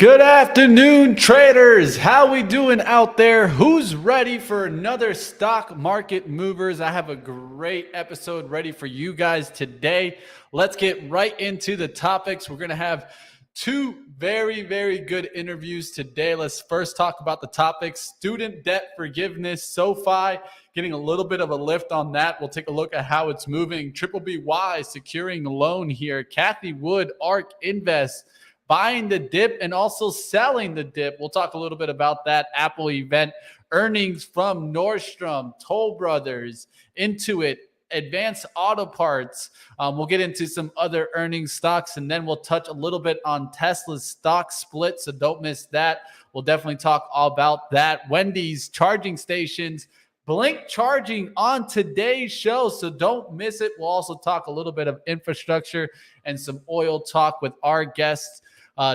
Good afternoon, traders. How we doing out there? Who's ready for another stock market movers? I have a great episode ready for you guys today. Let's get right into the topics. We're going to have two very good interviews today. Let's first talk about the topics. Student debt forgiveness, SOFI, getting a little bit of a lift on that. We'll take a look at how it's moving. BBBY securing a loan here. Cathie Wood, ARK Invest, buying the dip and also selling the dip. We'll talk a little bit about that. Apple event, earnings from Nordstrom, Toll Brothers, Intuit, Advanced Auto Parts. We'll get into some other earnings stocks, and then we'll touch a little bit on Tesla's stock split, so don't miss that. We'll definitely talk all about that. Wendys, charging stations, BLNK charging on today's show, so don't miss it. We'll also talk a little bit of infrastructure and some oil talk with our guests.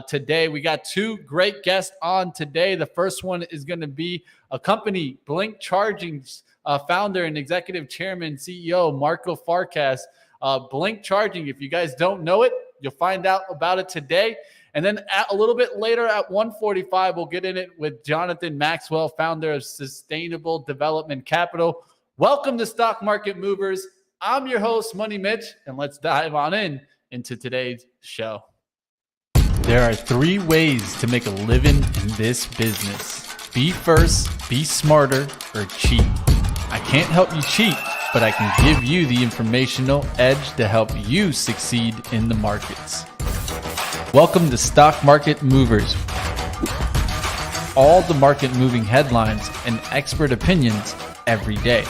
Today, we got two great guests on today. The first one is going to be a company, BLNK Charging's founder and executive chairman, CEO, Farkas. BLNK Charging, if you guys don't know it, you'll find out about it today. And then a little bit later at 1:45, we'll get in it with Jonathan Maxwell, founder of Sustainable Development Capital. Welcome to Stock Market Movers. I'm your host, Money Mitch, and let's dive on into today's show. There are three ways to make a living in this business. Be first, be smarter, or cheat. I can't help you cheat, but I can give you the informational edge to help you succeed in the markets. Welcome to Stock Market Movers. All the market moving headlines and expert opinions every day.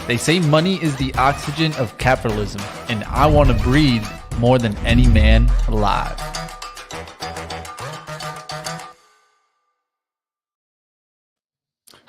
They say money is the oxygen of capitalism, and I want to breathe more than any man alive.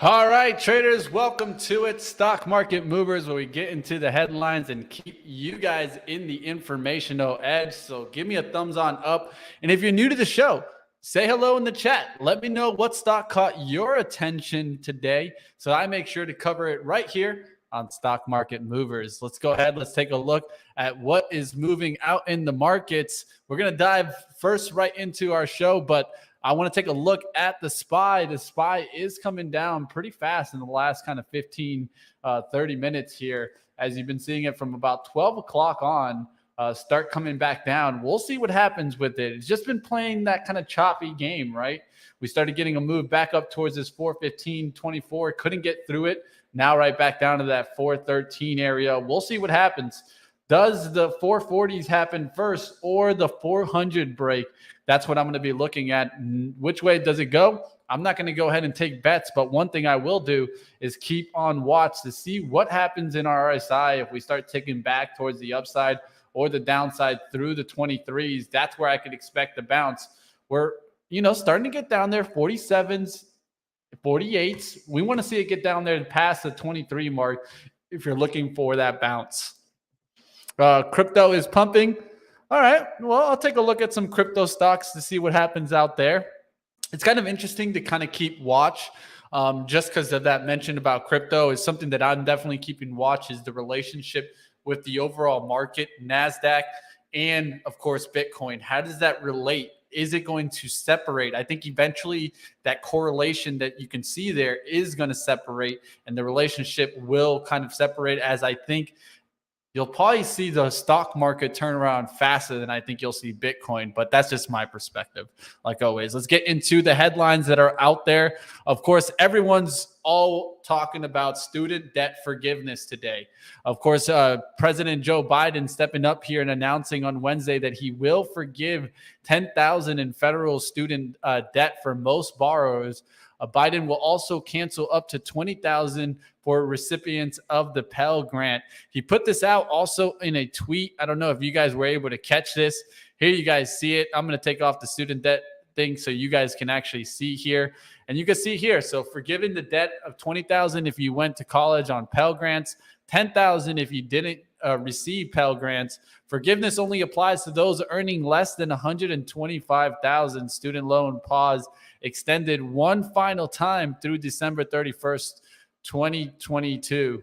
All right, traders, welcome to it. Stock Market Movers, where we get into the headlines and keep you guys in the informational edge. So give me a thumbs on up. And if you're new to the show, say hello in the chat. Let me know what stock caught your attention today, so I make sure to cover it right here on Stock Market Movers. Let's go ahead. Let's take a look at what is moving out in the markets. We're going to dive first right into our show, but I want to take a look at the SPY. The SPY is coming down pretty fast in the last kind of 15, 30 minutes here, as you've been seeing it from about 12 o'clock on start coming back down. We'll see what happens with it. It's just been playing that kind of choppy game, right? We started getting a move back up towards this 415.24, couldn't get through it. Now right back down to that 413 area. We'll see what happens. Does the 440s happen first or the 400 break? That's what I'm going to be looking at. Which way does it go? I'm not going to go ahead and take bets, but one thing I will do is keep on watch to see what happens in our RSI if we start ticking back towards the upside or the downside through the 23s. That's where I could expect the bounce. We're, starting to get down there, 47s, 48s. We want to see it get down there past the 23 mark if you're looking for that bounce. Crypto is pumping. All right, well, I'll take a look at some crypto stocks to see what happens out there. It's kind of interesting to kind of keep watch just because of that mention about crypto is something that I'm definitely keeping watch is the relationship with the overall market, NASDAQ, and, of course, Bitcoin. How does that relate? Is it going to separate? I think eventually that correlation that you can see there is going to separate, and the relationship will kind of separate, as I think you'll probably see the stock market turn around faster than I think you'll see Bitcoin, but that's just my perspective, like always. Let's get into the headlines that are out there. Of course, everyone's all talking about student debt forgiveness today. Of course, President Joe Biden stepping up here and announcing on Wednesday that he will forgive $10,000 in federal student debt for most borrowers. Biden will also cancel up to $20,000 for recipients of the Pell Grant. He put this out also in a tweet. I don't know if you guys were able to catch this. Here you guys see it. I'm going to take off the student debt thing so you guys can actually see here. And you can see here, so forgiving the debt of $20,000 if you went to college on Pell Grants, $10,000 if you didn't receive Pell Grants. Forgiveness only applies to those earning less than $125,000. Student loan pause extended one final time through December 31st, 2022.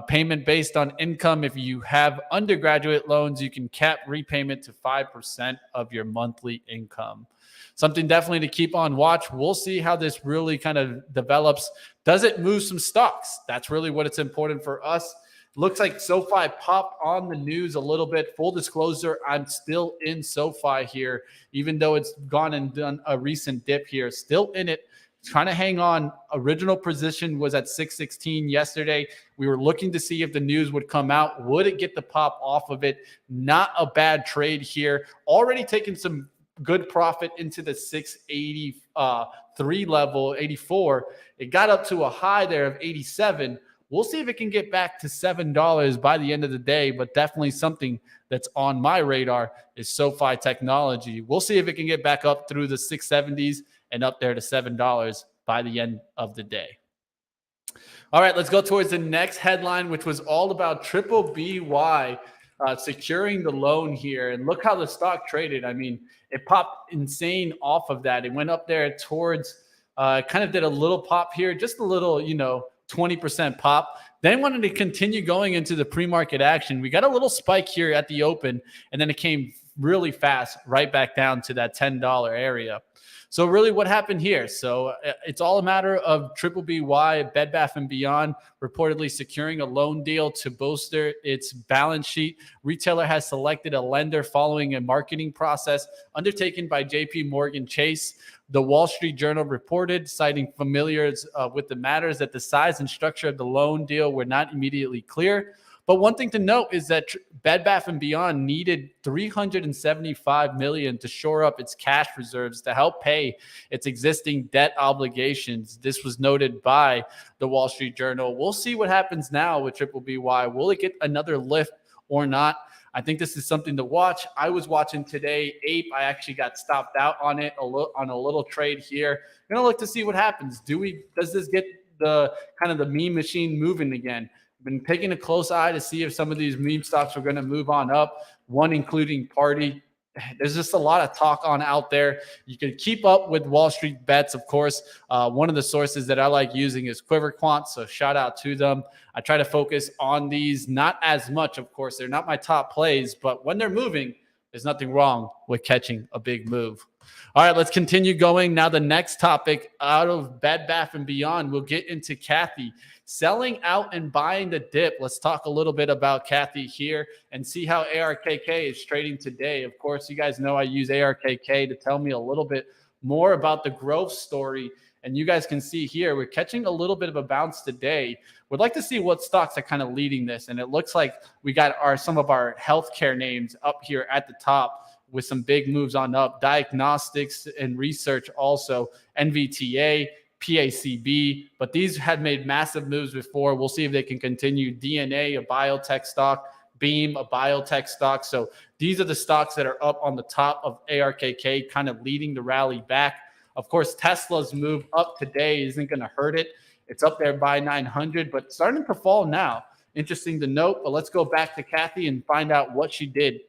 Payment based on income. If you have undergraduate loans, you can cap repayment to 5% of your monthly income. something definitely to keep on watch. We'll see how this really kind of develops. Does it move some stocks? That's really what it's important for us. Looks like SOFI popped on the news a little bit. Full disclosure, I'm still in SOFI here, even though it's gone and done a recent dip here. Still in it, trying to hang on. Original position was at 616 yesterday. We were looking to see if the news would come out. Would it get the pop off of it? Not a bad trade here. Already taking some good profit into the 683 level, 84. It got up to a high there of 87. We'll see if it can get back to $7 by the end of the day, but definitely something that's on my radar is SOFI Technology. We'll see if it can get back up through the 670s and up there to $7 by the end of the day. All right, let's go towards the next headline, which was all about BBBY securing the loan here. And look how the stock traded. I mean, it popped insane off of that. It went up there towards, kind of did a little pop here, just a little, 20% pop, then wanted to continue going into the pre-market action. We got a little spike here at the open, and then it came really fast right back down to that $10 area. So really what happened here? So it's all a matter of BBBY, Bed Bath & Beyond, reportedly securing a loan deal to bolster its balance sheet. Retailer has selected a lender following a marketing process undertaken by JP Morgan Chase. The Wall Street Journal reported, citing familiars with the matters, that the size and structure of the loan deal were not immediately clear. But one thing to note is that Bed Bath & Beyond needed $375 million to shore up its cash reserves to help pay its existing debt obligations. This was noted by the Wall Street Journal. We'll see what happens now with BBBY. Will it get another lift or not? I think this is something to watch. I was watching today, Ape. I actually got stopped out on it on a little trade here. I'm gonna look to see what happens. Does this get the kind of the meme machine moving again? Been taking a close eye to see if some of these meme stocks are going to move on up, one including Party. There's just a lot of talk on out there. You can keep up with Wall Street bets, of course. One of the sources that I like using is Quiver Quant, so shout out to them. I try to focus on these, not as much, of course. They're not my top plays, but when they're moving, there's nothing wrong with catching a big move. All right, let's continue going. Now, the next topic out of Bed Bath & Beyond, we'll get into Cathie selling out and buying the dip. Let's talk a little bit about Cathie here and see how ARKK is trading today. Of course, you guys know I use ARKK to tell me a little bit more about the growth story. And you guys can see here, we're catching a little bit of a bounce today. We'd like to see what stocks are kind of leading this. And it looks like we got some of our healthcare names up here at the top with some big moves on up. Diagnostics and research also, NVTA, PACB, but these had made massive moves before. We'll see if they can continue. DNA, a biotech stock, Beam, a biotech stock. So these are the stocks that are up on the top of ARKK, kind of leading the rally back. Of course, Tesla's move up today isn't going to hurt it. It's up there by 900, but starting to fall now. Interesting to note, but let's go back to Cathie and find out what she did.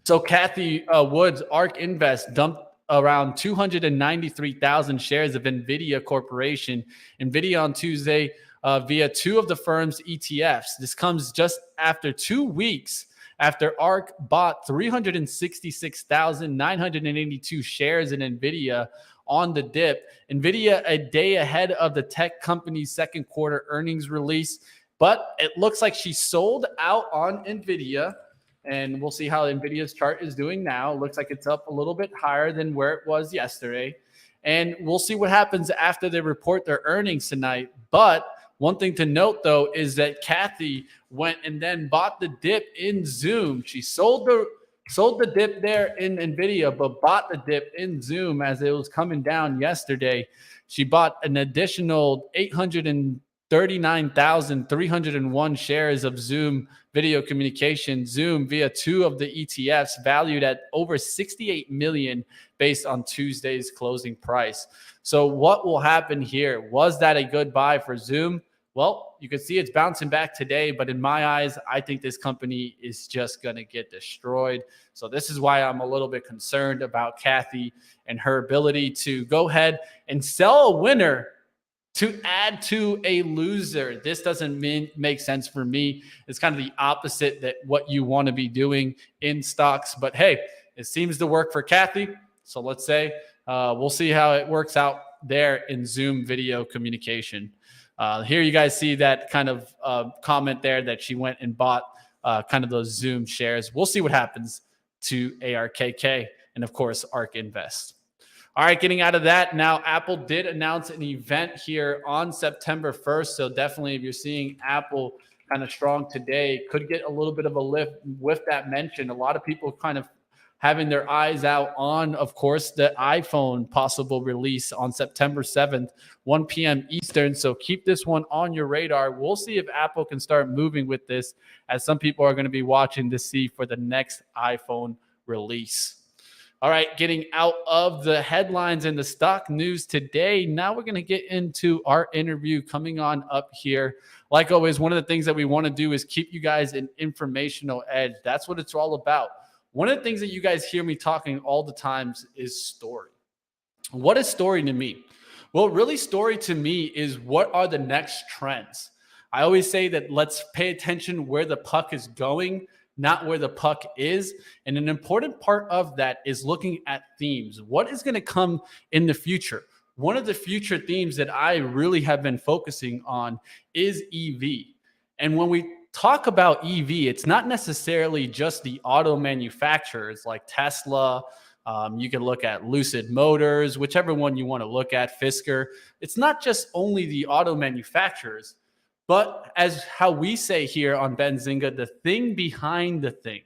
So Cathie Wood's ARK Invest dumped around 293,000 shares of NVIDIA Corporation. NVIDIA on Tuesday via two of the firm's ETFs. This comes just after 2 weeks after ARK bought 366,982 shares in NVIDIA on the dip. NVIDIA a day ahead of the tech company's second quarter earnings release, but it looks like she sold out on NVIDIA. And we'll see how NVIDIA's chart is doing now. It looks like it's up a little bit higher than where it was yesterday. And we'll see what happens after they report their earnings tonight. But one thing to note, though, is that Cathie went and then bought the dip in Zoom. She sold the dip there in NVIDIA, but bought the dip in Zoom as it was coming down yesterday. She bought an additional 839,301 shares of Zoom video communication, Zoom, via two of the ETFs valued at over 68 million based on Tuesday's closing price. So what will happen here? Was that a good buy for Zoom? Well, you can see it's bouncing back today, but in my eyes, I think this company is just going to get destroyed. So this is why I'm a little bit concerned about Cathie and her ability to go ahead and sell a winner to add to a loser. This doesn't make sense for me. It's kind of the opposite that what you want to be doing in stocks. But hey, it seems to work for Cathie. So let's say we'll see how it works out there in Zoom video communication. Here you guys see that kind of comment there that she went and bought kind of those Zoom shares. We'll see what happens to ARKK and, of course, ARK Invest. All right, getting out of that, now Apple did announce an event here on September 1st. So definitely if you're seeing Apple kind of strong today, could get a little bit of a lift with that mention. A lot of people kind of having their eyes out on, of course, the iPhone possible release on September 7th, 1 p.m. Eastern. So keep this one on your radar. We'll see if Apple can start moving with this, as some people are going to be watching to see for the next iPhone release. All right, getting out of the headlines and the stock news today, now we're going to get into our interview coming on up here. Like always, one of the things that we want to do is keep you guys an informational edge. That's what it's all about. One of the things that you guys hear me talking all the times is story. What is story to me? Well, really, story to me is what are the next trends. I always say that let's pay attention where the puck is going, not where the puck is. And an important part of that is looking at themes. What is going to come in the future? One of the future themes that I really have been focusing on is EV. And when we talk about EV, it's not necessarily just the auto manufacturers like Tesla. You can look at Lucid Motors, whichever one you want to look at, Fisker. It's not just only the auto manufacturers, but as how we say here on Benzinga, the thing behind the thing.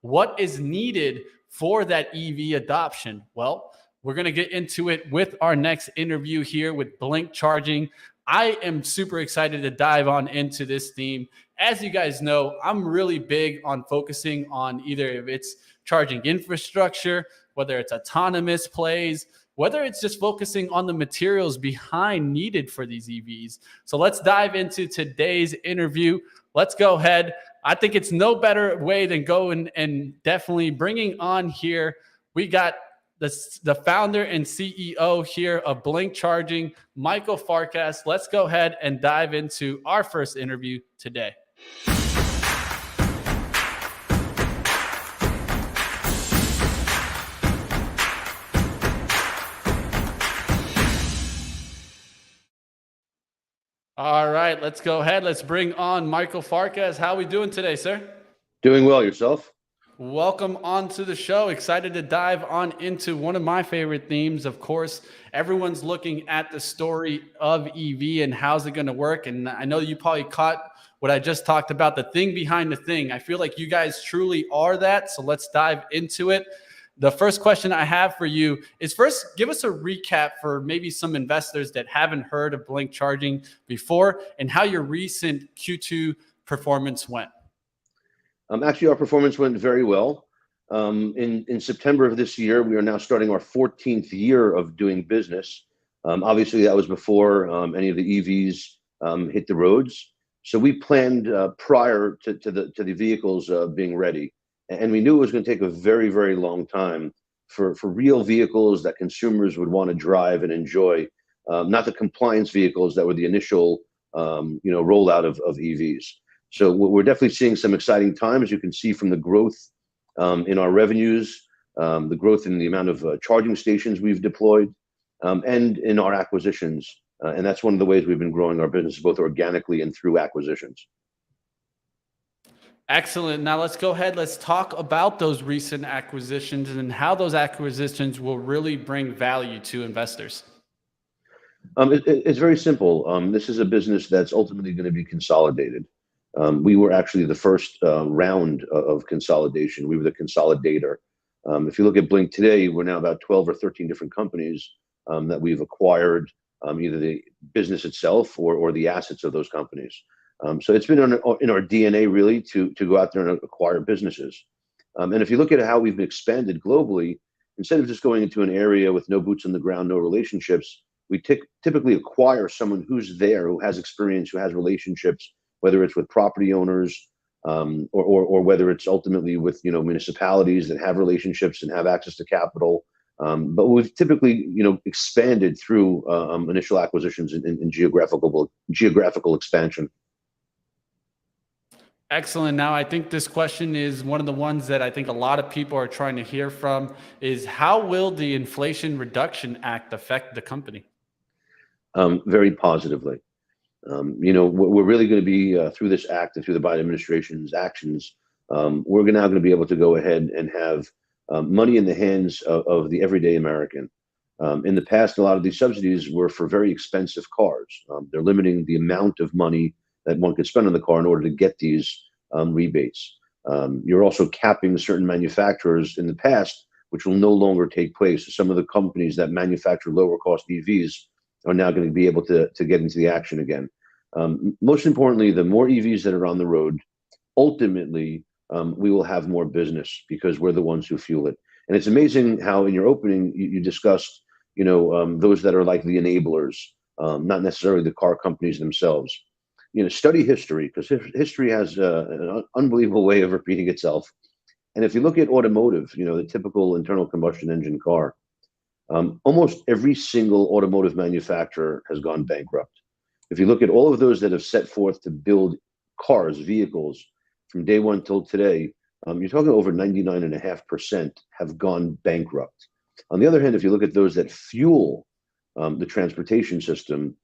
What is needed for that EV adoption? Well, we're going to get into it with our next interview here with BLNK Charging. I am super excited to dive on into this theme. As you guys know, I'm really big on focusing on either if it's charging infrastructure, whether it's autonomous plays, whether it's just focusing on the materials behind needed for these EVs. So let's dive into today's interview. Let's go ahead. I think it's no better way than going and definitely bringing on here. We got the founder and CEO here of BLNK Charging, Michael Farkas. Let's go ahead and dive into our first interview today. All right, let's go ahead. Let's bring on Michael Farkas. How are we doing today, sir? Doing well. Yourself? Welcome on to the show. Excited to dive on into one of my favorite themes. Of course, everyone's looking at the story of EV and how's it going to work. And I know you probably caught what I just talked about, the thing behind the thing. I feel like you guys truly are that. So let's dive into it. The first question I have for you is, first, give us a recap for maybe some investors that haven't heard of BLNK Charging before and how your recent Q2 performance went. Actually, our performance went very well. In September of this year, we are now starting our 14th year of doing business. Obviously, that was before any of the EVs hit the roads. So we planned prior to the vehicles being ready. And we knew it was going to take a very, very long time for real vehicles that consumers would want to drive and enjoy, not the compliance vehicles that were the initial rollout of EVs. So we're definitely seeing some exciting times. You can see from the growth in our revenues, the growth in the amount of charging stations we've deployed, and in our acquisitions. And that's one of the ways we've been growing our business, both organically and through acquisitions. Excellent. Now let's go ahead. Let's talk about those recent acquisitions and how those acquisitions will really bring value to investors. It's very simple. This is a business that's ultimately going to be consolidated. We were actually the first round of consolidation. We were the consolidator. If you look at BLNK today, we're now about 12 or 13 different companies that we've acquired, either the business itself or the assets of those companies. So it's been in our DNA really to go out there and acquire businesses. And if you look at how we've expanded globally, instead of just going into an area with no boots on the ground, no relationships, we typically acquire someone who's there, who has experience, who has relationships, whether it's with property owners or whether it's ultimately with municipalities that have relationships and have access to capital. But we've typically expanded through initial acquisitions in geographical expansion. Excellent. Now, I think this question is one of the ones that I think a lot of people are trying to hear from is how will the Inflation Reduction Act affect the company? Very positively. We're really going to be through this act and through the Biden administration's actions. We're now going to be able to go ahead and have money in the hands of the everyday American. In the past, a lot of these subsidies were for very expensive cars. They're limiting the amount of money that one could spend on the car in order to get these rebates. You're also capping certain manufacturers in the past, which will no longer take place. Some of the companies that manufacture lower cost EVs are now going to be able to get into the action again. Most importantly, the more EVs that are on the road, ultimately, we will have more business because we're the ones who fuel it. And it's amazing how in your opening, you discussed, those that are like the enablers, not necessarily the car companies themselves. Study history, because history has an unbelievable way of repeating itself. And if you look at automotive, the typical internal combustion engine car, almost every single automotive manufacturer has gone bankrupt. If you look at all of those that have set forth to build cars, vehicles, from day one till today, you're talking over 99.5% have gone bankrupt. On the other hand, if you look at those that fuel the transportation system,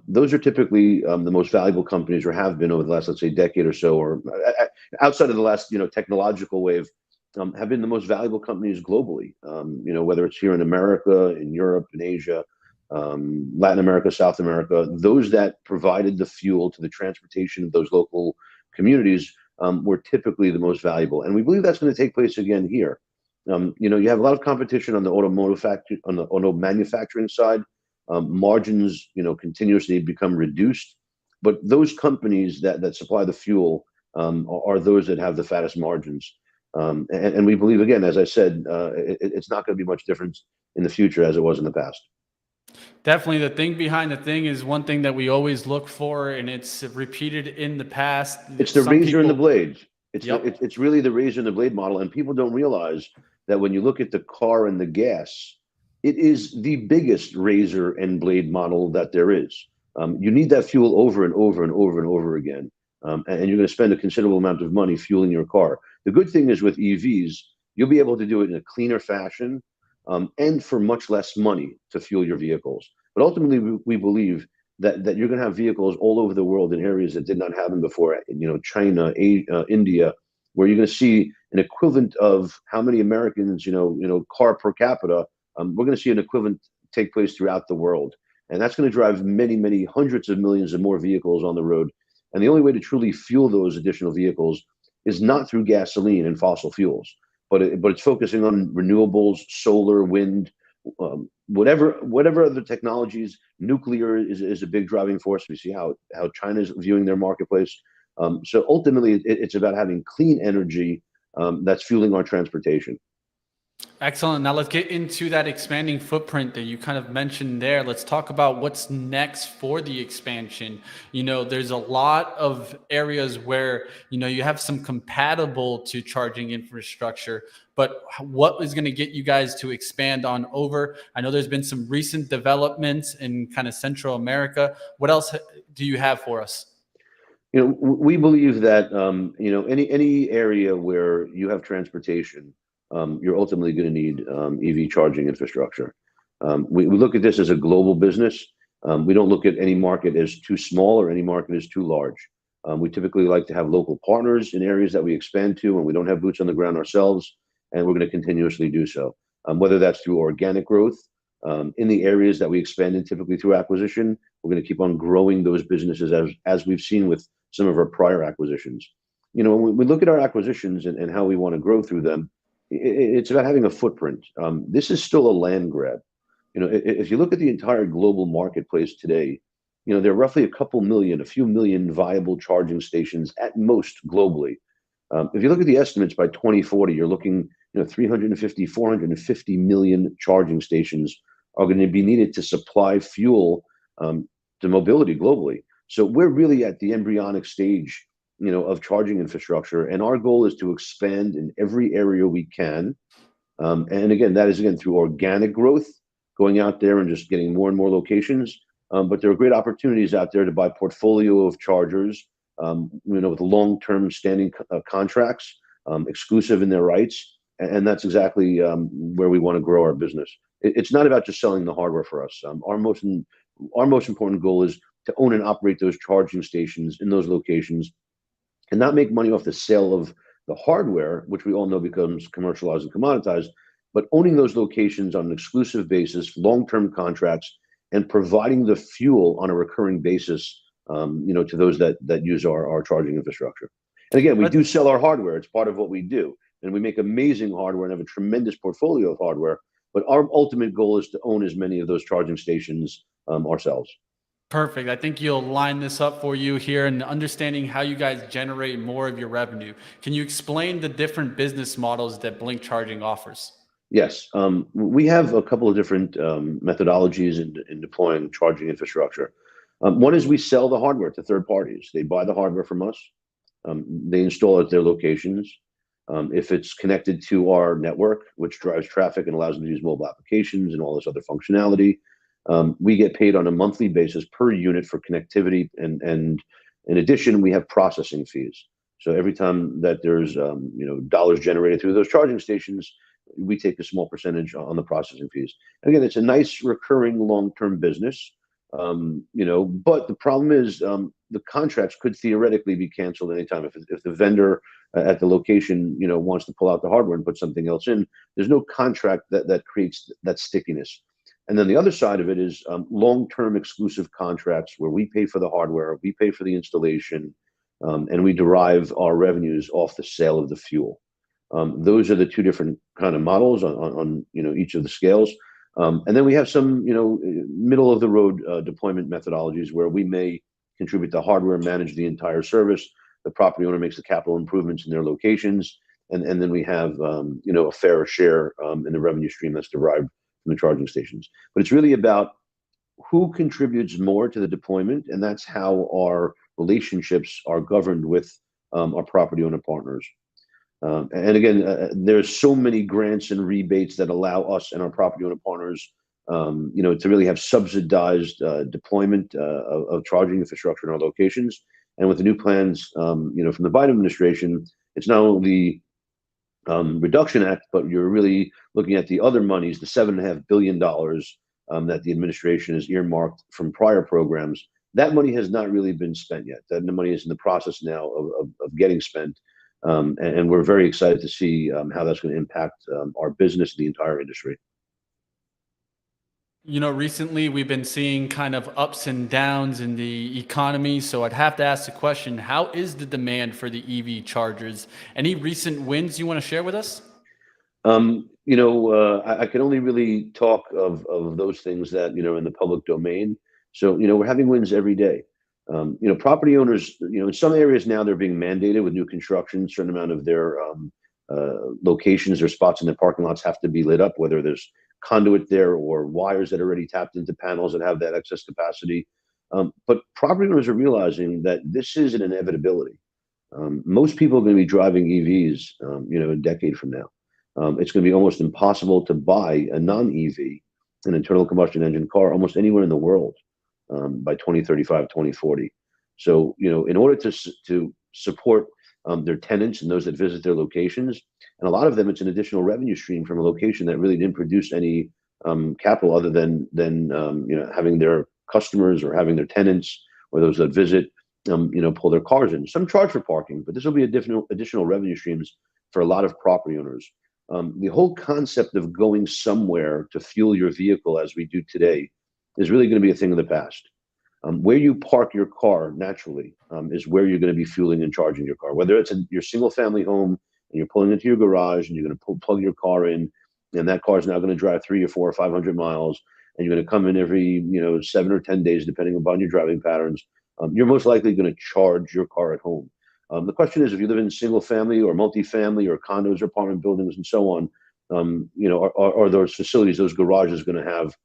those are typically the most valuable companies, or have been over the last, let's say, decade or so, or outside of the last, technological wave, have been the most valuable companies globally. Whether it's here in America, in Europe, in Asia, Latin America, South America, those that provided the fuel to the transportation of those local communities were typically the most valuable. And we believe that's going to take place again here. You have a lot of competition on the auto manufacturing side. Margins, continuously become reduced, but those companies that supply the fuel are those that have the fattest margins. And we believe, again, as I said, it's not going to be much different in the future as it was in the past. Definitely, the thing behind the thing is one thing that we always look for, and it's repeated in the past. It's the razor and the blade. Yep. It's really the razor and the blade model, and people don't realize that when you look at the car and the gas, it is the biggest razor and blade model that there is. You need that fuel over and over and over and over again, and you're going to spend a considerable amount of money fueling your car. The good thing is with EVs, you'll be able to do it in a cleaner fashion, and for much less money to fuel your vehicles. But ultimately, we believe that you're going to have vehicles all over the world in areas that did not have them before. China, India, where you're going to see an equivalent of how many Americans, car per capita. We're going to see an equivalent take place throughout the world, and that's going to drive many, many hundreds of millions of more vehicles on the road. And the only way to truly fuel those additional vehicles is not through gasoline and fossil fuels, but it's focusing on renewables, solar, wind, whatever other technologies. Nuclear is a big driving force. We see how China's viewing their marketplace. So ultimately, it's about having clean energy that's fueling our transportation. Excellent. Now let's get into that expanding footprint that you kind of mentioned there. Let's talk about what's next for the expansion. There's a lot of areas where, you have some compatible to charging infrastructure, but what is going to get you guys to expand on over? I know there's been some recent developments in kind of Central America. What else do you have for us? We believe that, any area where you have transportation, you're ultimately going to need EV charging infrastructure. We look at this as a global business. We don't look at any market as too small or any market as too large. We typically like to have local partners in areas that we expand to, and we don't have boots on the ground ourselves, and we're going to continuously do so. Whether that's through organic growth in the areas that we expand in, typically through acquisition, we're going to keep on growing those businesses as we've seen with some of our prior acquisitions. When we look at our acquisitions and how we want to grow through them, it's about having a footprint. This is still a land grab. If you look at the entire global marketplace today, there are roughly a few million viable charging stations at most globally. If you look at the estimates by 2040, you're looking, 350, 450 million charging stations are going to be needed to supply fuel to mobility globally. So we're really at the embryonic stage of charging infrastructure, and our goal is to expand in every area we can. And again, that is through organic growth, going out there and just getting more and more locations. But there are great opportunities out there to buy portfolio of chargers with long-term standing contracts, exclusive in their rights. And that's exactly where we want to grow our business. It's not about just selling the hardware for us. Our most important goal is to own and operate those charging stations in those locations and not make money off the sale of the hardware, which we all know becomes commercialized and commoditized, but owning those locations on an exclusive basis, long-term contracts, and providing the fuel on a recurring basis, to those that use our charging infrastructure. And again, we do sell our hardware. It's part of what we do. And we make amazing hardware and have a tremendous portfolio of hardware. But our ultimate goal is to own as many of those charging stations ourselves. Perfect. I think you'll line this up for you here and understanding how you guys generate more of your revenue. Can you explain the different business models that Blink Charging offers? Yes. We have a couple of different methodologies in deploying charging infrastructure. One is we sell the hardware to third parties. They buy the hardware from us. They install it at their locations. If it's connected to our network, which drives traffic and allows them to use mobile applications and all this other functionality, we get paid on a monthly basis per unit for connectivity. And in addition, we have processing fees. So every time that there's dollars generated through those charging stations, we take a small percentage on the processing fees. Again, it's a nice recurring long-term business. But the problem is the contracts could theoretically be canceled anytime. If the vendor at the location, wants to pull out the hardware and put something else in, there's no contract that creates that stickiness. And then the other side of it is long-term exclusive contracts where we pay for the hardware, we pay for the installation, and we derive our revenues off the sale of the fuel. Those are the two different kind of models on each of the scales. And then we have some, middle of the road deployment methodologies where we may contribute the hardware, manage the entire service. The property owner makes the capital improvements in their locations. And then we have, a fair share in the revenue stream that's derived from the charging stations. But it's really about who contributes more to the deployment. And that's how our relationships are governed with our property owner partners. And again, there's so many grants and rebates that allow us and our property owner partners, to really have subsidized deployment of charging infrastructure in our locations. And with the new plans, from the Biden administration, it's not only the Reduction Act, but you're really looking at the other monies, the $7.5 billion that the administration has earmarked from prior programs. That money has not really been spent yet. That the money is in the process now of getting spent. And we're very excited to see how that's going to impact our business, the entire industry. Recently we've been seeing kind of ups and downs in the economy. So I'd have to ask the question, how is the demand for the EV chargers? Any recent wins you want to share with us? I can only really talk of those things that, in the public domain. So, we're having wins every day. Property owners, in some areas now they're being mandated with new construction, a certain amount of their locations or spots in their parking lots have to be lit up, whether there's conduit there or wires that are already tapped into panels that have that excess capacity. But property owners are realizing that this is an inevitability. Most people are going to be driving EVs, a decade from now. It's going to be almost impossible to buy a non-EV, an internal combustion engine car, almost anywhere in the world by 2035, 2040. So, in order to support their tenants and those that visit their locations, and a lot of them, it's an additional revenue stream from a location that really didn't produce any capital other than having their customers or having their tenants or those that visit, pull their cars in. Some charge for parking, but this will be additional revenue streams for a lot of property owners. The whole concept of going somewhere to fuel your vehicle as we do today is really going to be a thing of the past. Where you park your car naturally is where you're going to be fueling and charging your car. Whether it's in your single family home and you're pulling into your garage and you're going to plug your car in, and that car is now going to drive 300 or 400 or 500 miles, and you're going to come in every 7 or 10 days, depending upon your driving patterns, you're most likely going to charge your car at home. The question is, if you live in single family or multifamily or condos or apartment buildings and so on, are those facilities, those garages going to have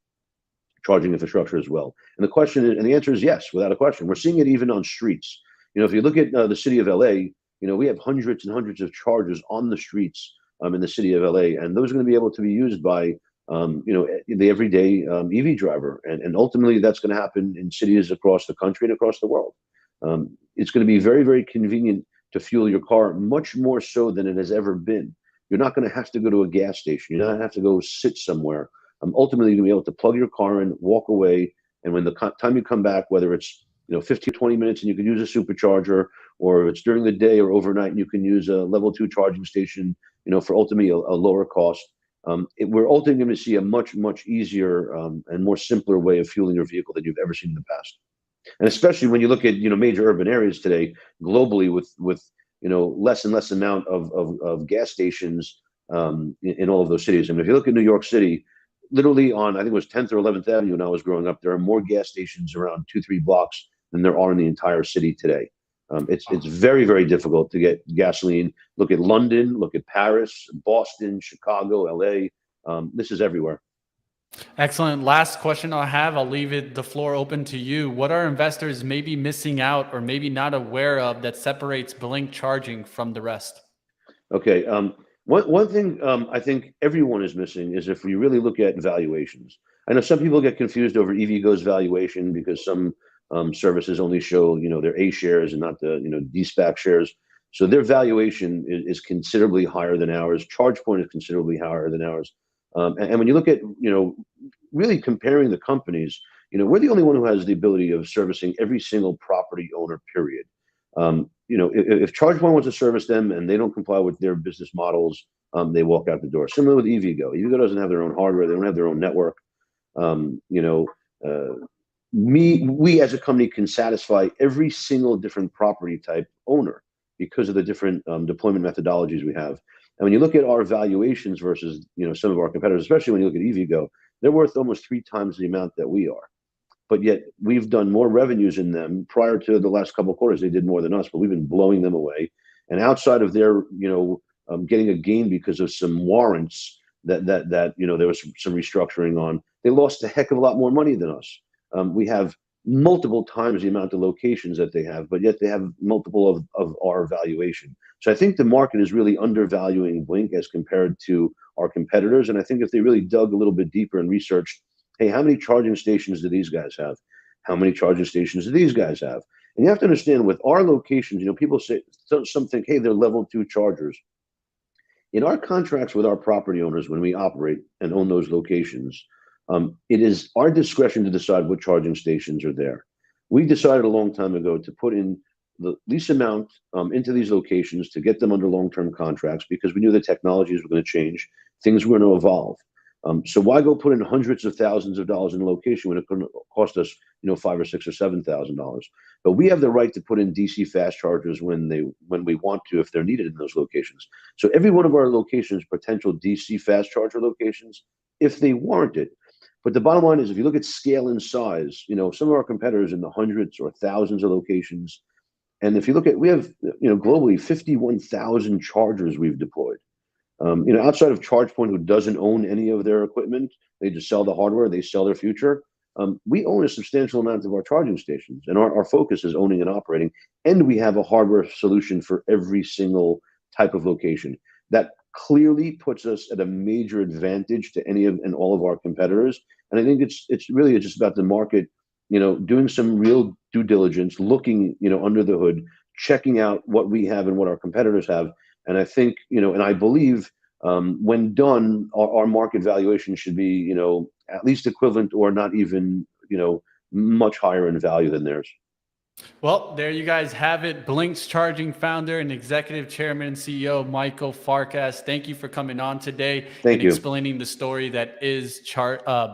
charging infrastructure as well? And the question is, and the answer is yes, without a question. We're seeing it even on streets. If you look at the city of LA, we have hundreds and hundreds of chargers on the streets in the city of LA, and those are going to be able to be used by the everyday EV driver, and ultimately that's going to happen in cities across the country and across the world. It's going to be very, very convenient to fuel your car, much more so than it has ever been. You're not going to have to go to a gas station. You're not going to have to go sit somewhere. Ultimately, you're going to be able to plug your car in, walk away, and when the time you come back, whether it's 15, 20 minutes and you can use a supercharger, or it's during the day or overnight and you can use a level 2 charging station, for ultimately a lower cost. We're ultimately going to see a much, much easier and more simpler way of fueling your vehicle than you've ever seen in the past. And especially when you look at major urban areas today, globally, with less and less amount of gas stations in all of those cities. I mean, if you look at New York City, literally on, I think it was 10th or 11th Avenue when I was growing up, there are more gas stations around 2-3 blocks than there are in the entire city today. It's very, very difficult to get gasoline. Look at London, look at Paris, Boston, Chicago, LA. This is everywhere. Excellent. Last question I'll leave the floor open to you. What are investors maybe missing out or maybe not aware of that separates Blink Charging from the rest? Okay. One thing I think everyone is missing is if we really look at valuations. I know some people get confused over EVgo's valuation because some services only show their A shares and not the D-SPAC shares. So their valuation is considerably higher than ours. ChargePoint is considerably higher than ours. And when you look at really comparing the companies, we're the only one who has the ability of servicing every single property owner, period. If ChargePoint wants to service them and they don't comply with their business models, they walk out the door. Similar with EVgo. EVgo doesn't have their own hardware. They don't have their own network. We as a company can satisfy every single different property type owner because of the different deployment methodologies we have. And when you look at our valuations versus some of our competitors, especially when you look at EVgo, they're worth almost 3 times the amount that we are. But yet we've done more revenues in them. Prior to the last couple of quarters, they did more than us, but we've been blowing them away. And outside of their getting a gain because of some warrants that there was some restructuring on, they lost a heck of a lot more money than us. We have multiple times the amount of locations that they have, but yet they have multiple of our valuation. So I think the market is really undervaluing Blink as compared to our competitors. And I think if they really dug a little bit deeper and researched, hey, how many charging stations do these guys have? How many charging stations do these guys have? And you have to understand with our locations, people say, some think, hey, they're level 2 chargers. In our contracts with our property owners, when we operate and own those locations, it is our discretion to decide what charging stations are there. We decided a long time ago to put in the least amount into these locations to get them under long-term contracts because we knew the technologies were going to change, things were going to evolve. So why go put in hundreds of thousands of dollars in a location when it could cost us, $5,000 or $6,000 or $7,000? But we have the right to put in DC fast chargers when we want to, if they're needed in those locations. So every one of our locations, potential DC fast charger locations, if they warrant it. But the bottom line is, if you look at scale and size, some of our competitors in the hundreds or thousands of locations. And if you look at, we have, globally 51,000 chargers we've deployed. Outside of ChargePoint, who doesn't own any of their equipment, they just sell the hardware, they sell their future. We own a substantial amount of our charging stations, and our focus is owning and operating. And we have a hardware solution for every single type of location. That clearly puts us at a major advantage to any of and all of our competitors. And I think it's really just about the market, doing some real due diligence, looking, under the hood, checking out what we have and what our competitors have. And I think, and I believe when done, our market valuation should be, at least equivalent or not even, much higher in value than theirs. Well, there you guys have it. Blink's Charging founder and executive chairman and CEO, Michael Farkas. Thank you for coming on today and explaining the story that is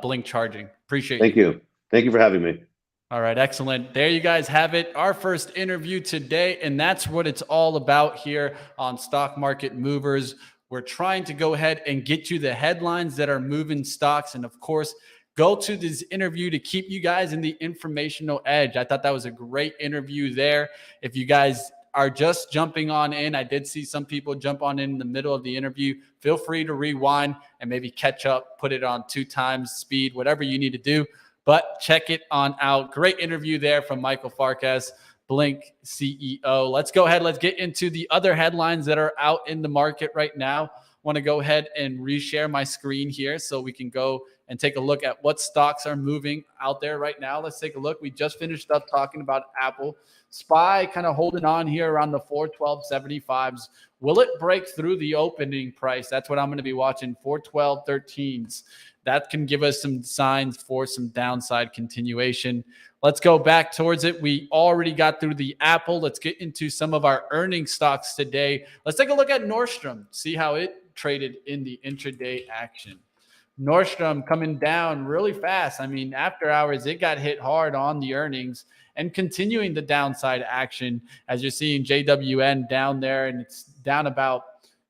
Blink Charging. Appreciate it. Thank you. Thank you for having me. All right, excellent. There you guys have it. Our first interview today, and that's what it's all about here on Stock Market Movers. We're trying to go ahead and get you the headlines that are moving stocks, and of course, go to this interview to keep you guys in the informational edge. I thought that was a great interview there. If you guys are just jumping on in, I did see some people jump on in the middle of the interview. Feel free to rewind and maybe catch up, put it on 2 times speed, whatever you need to do. But check it on out. Great interview there from Michael Farkas, Blink CEO. Let's go ahead. Let's get into the other headlines that are out in the market right now. Want to go ahead and reshare my screen here so we can go and take a look at what stocks are moving out there right now. Let's take a look. We just finished up talking about Apple. SPY kind of holding on here around the 412.75s. Will it break through the opening price? That's what I'm going to be watching, 412.13s. That can give us some signs for some downside continuation. Let's go back towards it. We already got through the Apple. Let's get into some of our earnings stocks today. Let's take a look at Nordstrom, see how it traded in the intraday action. Nordstrom coming down really fast. I mean, after hours, it got hit hard on the earnings and continuing the downside action as you're seeing JWN down there, and it's down about,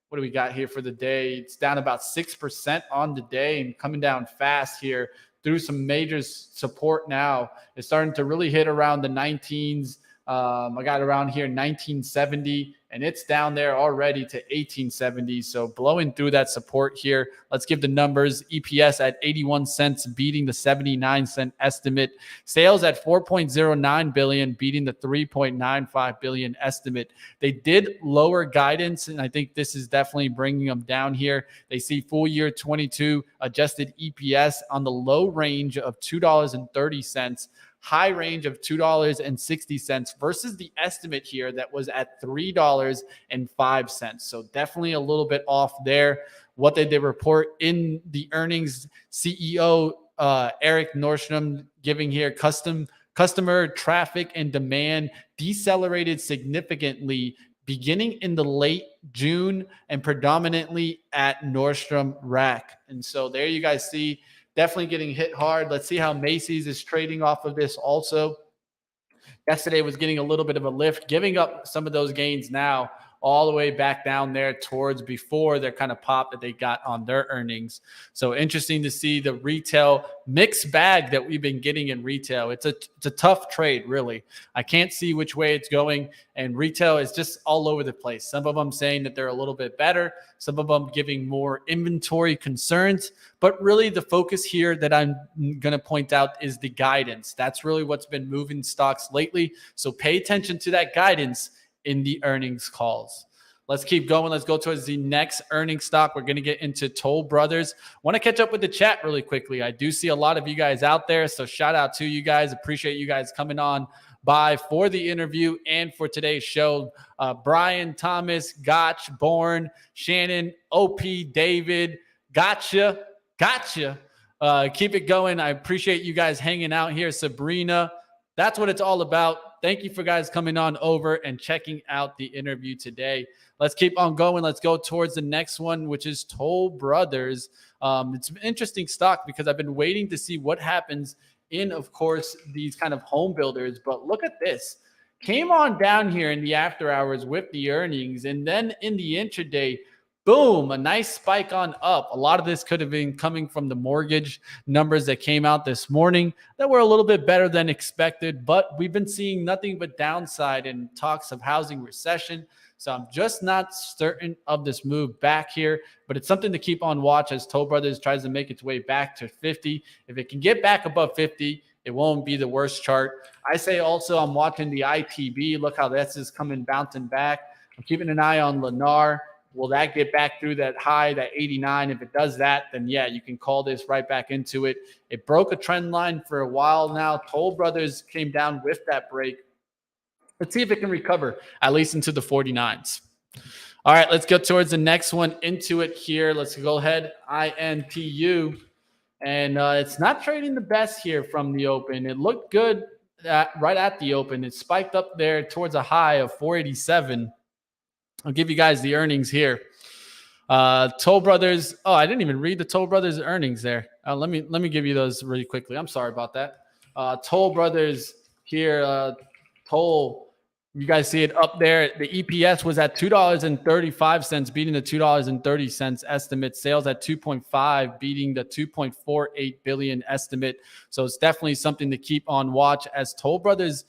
what do we got here for the day? It's down about 6% on the day and coming down fast here through some major support now. It's starting to really hit around the 19s. I got around here 1970, and it's down there already to 1870. So blowing through that support here. Let's give the numbers. EPS at 81 cents, beating the 79-cent estimate. Sales at 4.09 billion, beating the 3.95 billion estimate. They did lower guidance, and I think this is definitely bringing them down here. They see full year 22 adjusted EPS on the low range of $2.30. High range of $2.60 versus the estimate here that was at $3.05. So definitely a little bit off there. What did they report in the earnings? CEO Erik Nordstrom giving here customer traffic and demand decelerated significantly beginning in the late June and predominantly at Nordstrom Rack. And so there you guys see, definitely getting hit hard. Let's see how Macy's is trading off of this also. Yesterday was getting a little bit of a lift, giving up some of those gains now all the way back down there towards before their kind of pop that they got on their earnings. So interesting to see the retail mixed bag that we've been getting in retail. It's a tough trade, really. I can't see which way it's going, and retail is just all over the place. Some of them saying that they're a little bit better, some of them giving more inventory concerns, but really the focus here that I'm going to point out is the guidance. That's really what's been moving stocks lately. So pay attention to that guidance in the earnings calls. Let's keep going. Let's go towards the next earnings stock. We're going to get into Toll Brothers. Want to catch up with the chat really quickly. I do see a lot of you guys out there, so shout out to you guys. Appreciate you guys coming on by for the interview and for today's show. Brian, Thomas, Gotch, Bourne, Shannon, OP, David, gotcha. Keep it going. I appreciate you guys hanging out here. Sabrina, that's what it's all about. Thank you for guys coming on over and checking out the interview today. Let's keep on going. Let's go towards the next one, which is Toll Brothers. It's an interesting stock because I've been waiting to see what happens in, of course, these kind of home builders. But look at this. Came on down here in the after hours with the earnings, and then in the intraday, boom, a nice spike on up. A lot of this could have been coming from the mortgage numbers that came out this morning that were a little bit better than expected, but we've been seeing nothing but downside and talks of housing recession. So I'm just not certain of this move back here, but it's something to keep on watch as Toll Brothers tries to make its way back to 50. If it can get back above 50, it won't be the worst chart. I say also I'm watching the ITB. Look how this is coming, bouncing back. I'm keeping an eye on Lennar. Will that get back through that high, that 89? If it does that, then yeah, you can call this right back into it. It broke a trend line for a while now. Toll Brothers came down with that break. Let's see if it can recover, at least into the 49s. All right, let's go towards the next one. Intuit here. Let's go ahead. INTU. And it's not trading the best here from the open. It looked good right at the open. It spiked up there towards a high of 487. I'll give you guys the earnings here. Toll Brothers. Oh, I didn't even read the Toll Brothers earnings there. Let me give you those really quickly. I'm sorry about that. Toll Brothers here. Toll. You guys see it up there. The EPS was at $2.35, beating the $2.30 estimate. Sales at 2.5, beating the 2.48 billion estimate. So it's definitely something to keep on watch as Toll Brothers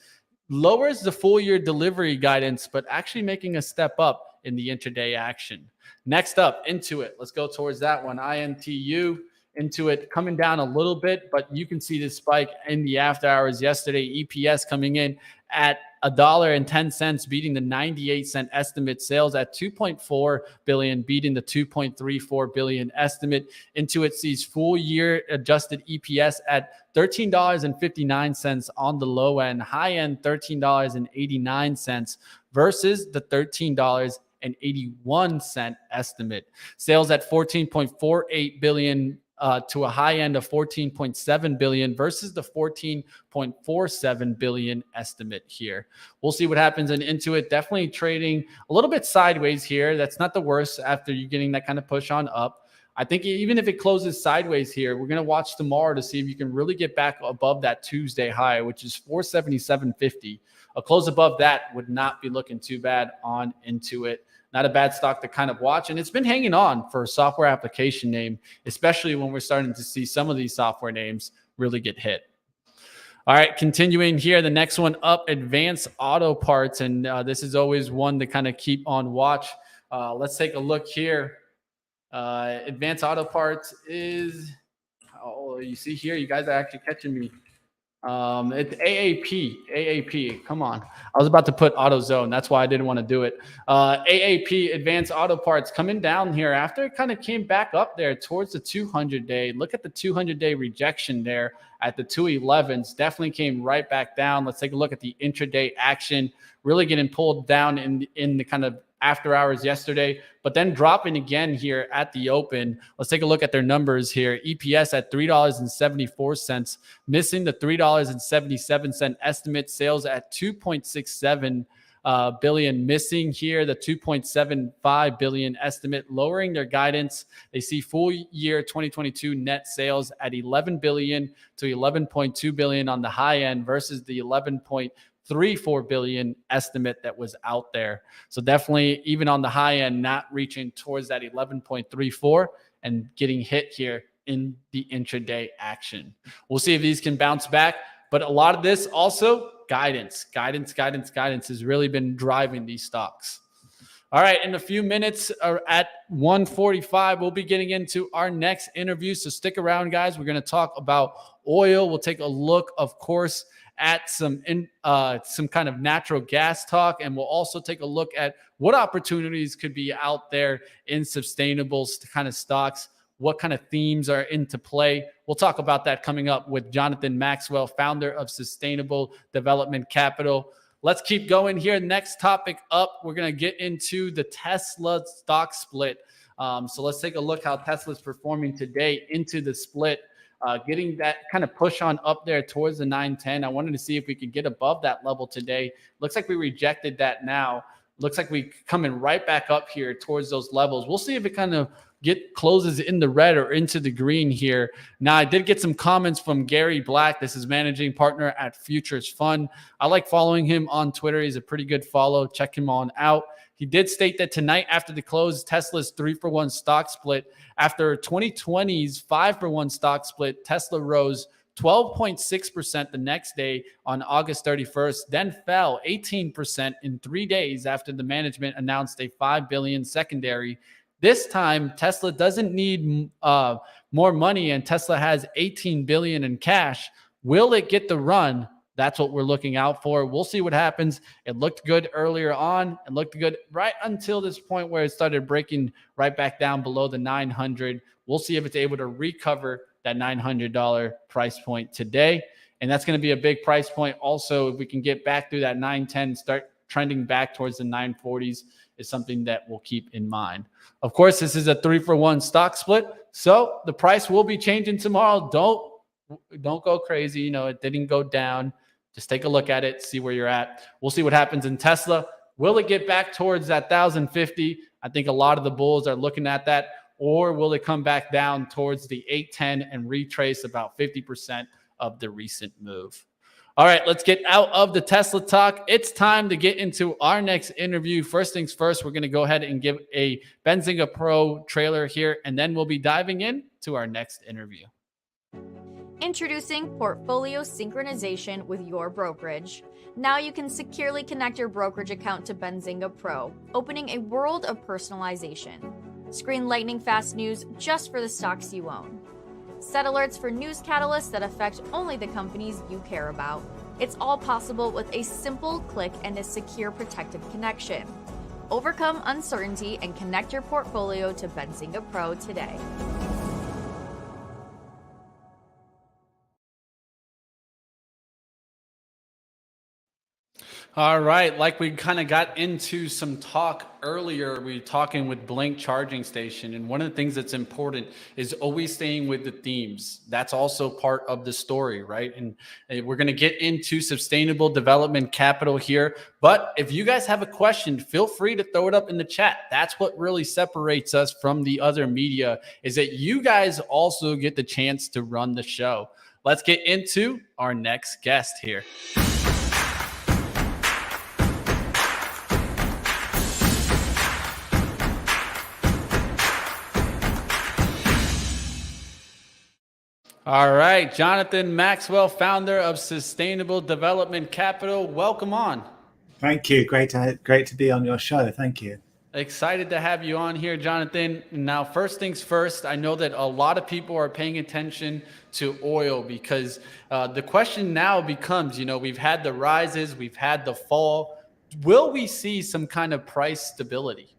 lowers the full year delivery guidance, but actually making a step up in the intraday action. Next up, Intuit. Let's go towards that one. INTU. Intuit coming down a little bit, but you can see the spike in the after hours yesterday. EPS coming in at $1.10, beating the 98-cent estimate. Sales at $2.4 billion, beating the $2.34 billion estimate. Intuit sees full year adjusted EPS at $13.59 on the low end, high end $13.89 versus the $13.81 estimate. Sales at $14.48 billion to a high end of $14.7 billion versus the $14.47 billion estimate here. We'll see what happens in Intuit. Definitely trading a little bit sideways here. That's not the worst after you getting that kind of push on up. I think even if it closes sideways here, we're going to watch tomorrow to see if you can really get back above that Tuesday high, which is 477.50. A close above that would not be looking too bad on Intuit. Not a bad stock to kind of watch. And it's been hanging on for a software application name, especially when we're starting to see some of these software names really get hit. All right, continuing here, the next one up, Advanced Auto Parts. And this is always one to kind of keep on watch. Let's take a look here. Advanced Auto Parts is, oh, you see here, you guys are actually catching me. It's AAP. Come on. I was about to put AutoZone. That's why I didn't want to do it. AAP, Advanced Auto Parts, coming down here after it kind of came back up there towards the 200-day. Look at the 200-day rejection there at the 211s. Definitely came right back down. Let's take a look at the intraday action. Really getting pulled down in the kind of after hours yesterday, but then dropping again here at the open. Let's take a look at their numbers here. EPS at $3.74, missing the $3.77 estimate. Sales at $2.67 billion, missing here the $2.75 billion estimate, lowering their guidance. They see full year 2022 net sales at $11 billion to $11.2 billion on the high end versus the $11.34 billion estimate that was out there. So definitely, even on the high end, not reaching towards that 11.34 and getting hit here in the intraday action. We'll see if these can bounce back. But a lot of this also guidance has really been driving these stocks. All right, in a few minutes at 1:45, we'll be getting into our next interview. So stick around, guys. We're going to talk about oil. We'll take a look, of course, at some kind of natural gas talk, and we'll also take a look at what opportunities could be out there in sustainable kind of stocks, what kind of themes are into play. We'll talk about that coming up with Jonathan Maxwell, founder of Sustainable Development Capital. Let's keep going here. Next topic up, we're going to get into the Tesla stock split. So let's take a look how Tesla's performing today into the split. Getting that kind of push on up there towards the 910. I wanted to see if we could get above that level today. Looks like we rejected that now. Looks like we coming right back up here towards those levels. We'll see if it kind of closes in the red or into the green here. Now, I did get some comments from Gary Black. This is managing partner at Futures Fund. I like following him on Twitter. He's a pretty good follow. Check him on out. He did state that tonight after the close, Tesla's 3-for-1 stock split. After 2020's 5-for-1 stock split, Tesla rose 12.6% the next day on August 31st, then fell 18% in 3 days after the management announced a $5 billion secondary. This time, Tesla doesn't need more money, and Tesla has $18 billion in cash. Will it get the run? That's what we're looking out for. We'll see what happens. It looked good earlier on. It looked good right until this point where it started breaking right back down below the 900. We'll see if it's able to recover that $900 price point today. And that's going to be a big price point. Also, if we can get back through that 910, start trending back towards the 940s, is something that we'll keep in mind. Of course, this is a 3-for-1 stock split, so the price will be changing tomorrow. Don't go crazy. You know, it didn't go down. Just take a look at it, see where you're at. We'll see what happens in Tesla. Will it get back towards that 1,050? I think a lot of the bulls are looking at that. Or will it come back down towards the 810 and retrace about 50% of the recent move? All right, let's get out of the Tesla talk. It's time to get into our next interview. First things first, we're going to go ahead and give a Benzinga Pro trailer here, and then we'll be diving in to our next interview. Introducing Portfolio Synchronization with your brokerage. Now you can securely connect your brokerage account to Benzinga Pro, opening a world of personalization. Screen lightning fast news just for the stocks you own. Set alerts for news catalysts that affect only the companies you care about. It's all possible with a simple click and a secure protected connection. Overcome uncertainty and connect your portfolio to Benzinga Pro today. All right, like we kind of got into some talk earlier, we were talking with BLNK charging station, and one of the things that's important is always staying with the themes. That's also part of the story, right? And we're going to get into sustainable development capital here, but if you guys have a question, feel free to throw it up in the chat. That's what really separates us from the other media, is that you guys also get the chance to run the show. Let's get into our next guest here. All right, Jonathan Maxwell, founder of Sustainable Development Capital. Welcome on. Thank you. Great to be on your show. Thank you. Excited to have you on here, Jonathan. Now, first things first, I know that a lot of people are paying attention to oil because the question now becomes, we've had the rises, we've had the fall. Will we see some kind of price stability?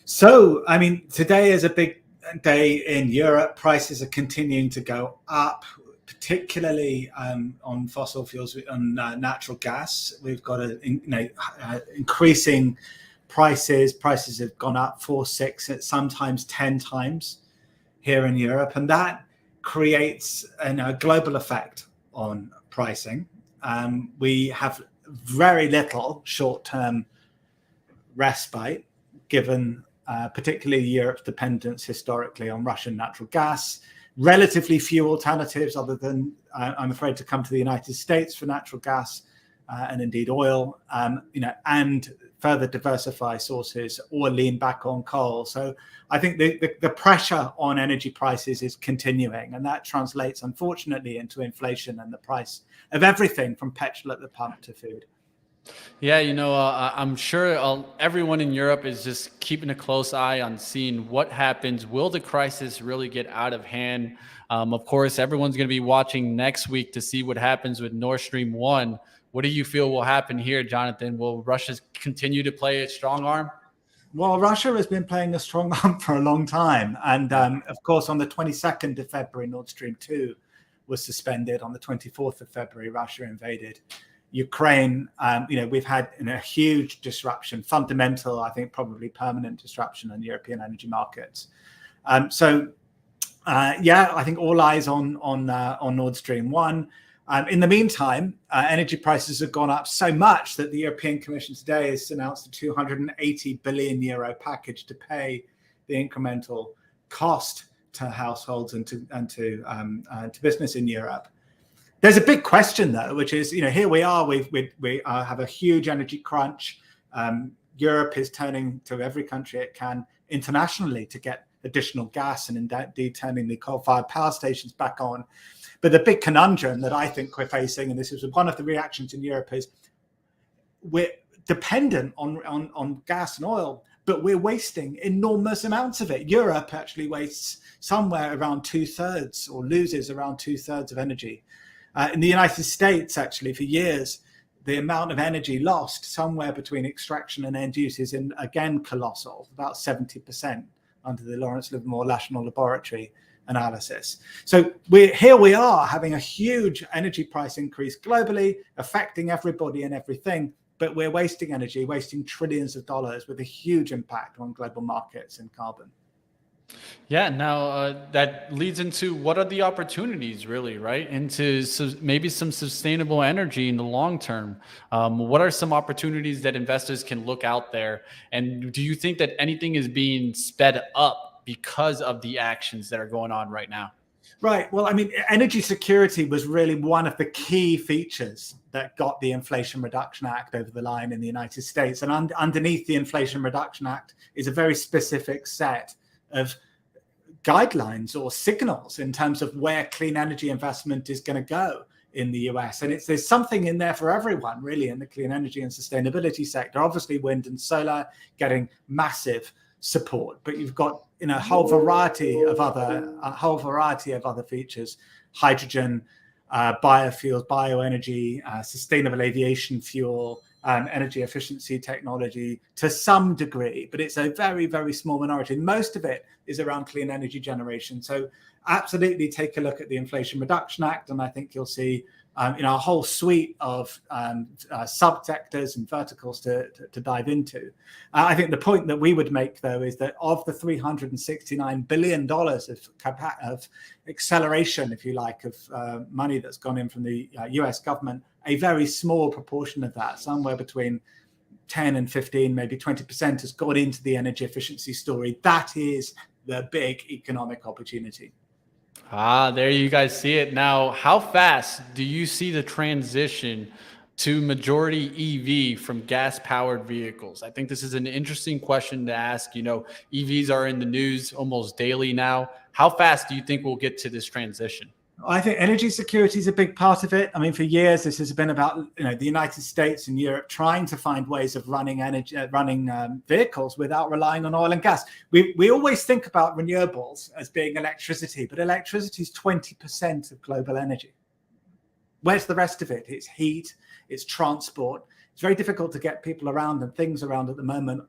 So, today is a big day in Europe. Prices are continuing to go up, particularly on fossil fuels, on natural gas. We've got increasing prices. Prices have gone up 4, 6, sometimes 10 times here in Europe, and that creates a global effect on pricing. We have very little short-term respite given particularly Europe's dependence historically on Russian natural gas, relatively few alternatives other than, I'm afraid, to come to the United States for natural gas and indeed oil, and further diversify sources or lean back on coal. So I think the pressure on energy prices is continuing, and that translates, unfortunately, into inflation and the price of everything from petrol at the pump to food. Yeah, I'm sure everyone in Europe is just keeping a close eye on seeing what happens. Will the crisis really get out of hand? Of course, everyone's going to be watching next week to see what happens with Nordstrom 1. What do you feel will happen here, Jonathan? Will Russia continue to play a strong arm? Well, Russia has been playing a strong arm for a long time. And of course, on the 22nd of February, Nord Stream 2 was suspended. On the 24th of February, Russia invaded Ukraine. We've had a huge disruption, fundamental, I think probably permanent disruption in European energy markets. I think all eyes on Nord Stream 1. In the meantime, energy prices have gone up so much that the European Commission today has announced a 280 billion euro package to pay the incremental cost to households and to business in Europe. There's a big question, though, which is, here we are, we have a huge energy crunch. Europe is turning to every country it can internationally to get additional gas and indeed turning the coal-fired power stations back on. But the big conundrum that I think we're facing, and this is one of the reactions in Europe, is we're dependent on gas and oil, but we're wasting enormous amounts of it. Europe actually wastes somewhere around 2/3 or loses around 2/3 of energy. In the United States, actually, for years, the amount of energy lost somewhere between extraction and end use is, again, colossal, about 70% under the Lawrence Livermore National Laboratory analysis. So here we are having a huge energy price increase globally, affecting everybody and everything, but we're wasting energy, wasting trillions of dollars with a huge impact on global markets and carbon. Yeah, now that leads into what are the opportunities really, right? Into maybe some sustainable energy in the long term. What are some opportunities that investors can look out there? And do you think that anything is being sped up because of the actions that are going on right now? Right. Well, energy security was really one of the key features that got the Inflation Reduction Act over the line in the United States. And underneath the Inflation Reduction Act is a very specific set of guidelines or signals in terms of where clean energy investment is going to go in the US. And there's something in there for everyone, really, in the clean energy and sustainability sector. Obviously, wind and solar getting massive support, but you've got a whole variety of other features: hydrogen, biofuels, bioenergy, sustainable aviation fuel, energy efficiency technology to some degree, but it's a very, very small minority. Most of it is around clean energy generation. So absolutely take a look at the Inflation Reduction Act, and I think you'll see a whole suite of subsectors and verticals to dive into. I think the point that we would make, though, is that of the $369 billion of acceleration, if you like, of money that's gone in from the US government, a very small proportion of that, somewhere between 10 and 15, maybe 20%, has gone into the energy efficiency story. That is the big economic opportunity. There you guys see it. Now, how fast do you see the transition to majority EV from gas-powered vehicles? I think this is an interesting question to ask. EVs are in the news almost daily now. How fast do you think we'll get to this transition? I think energy security is a big part of it. I mean, for years, this has been about the United States and Europe trying to find ways of running vehicles without relying on oil and gas. We always think about renewables as being electricity, but electricity is 20% of global energy. Where's the rest of it? It's heat, it's transport. It's very difficult to get people around and things around at the moment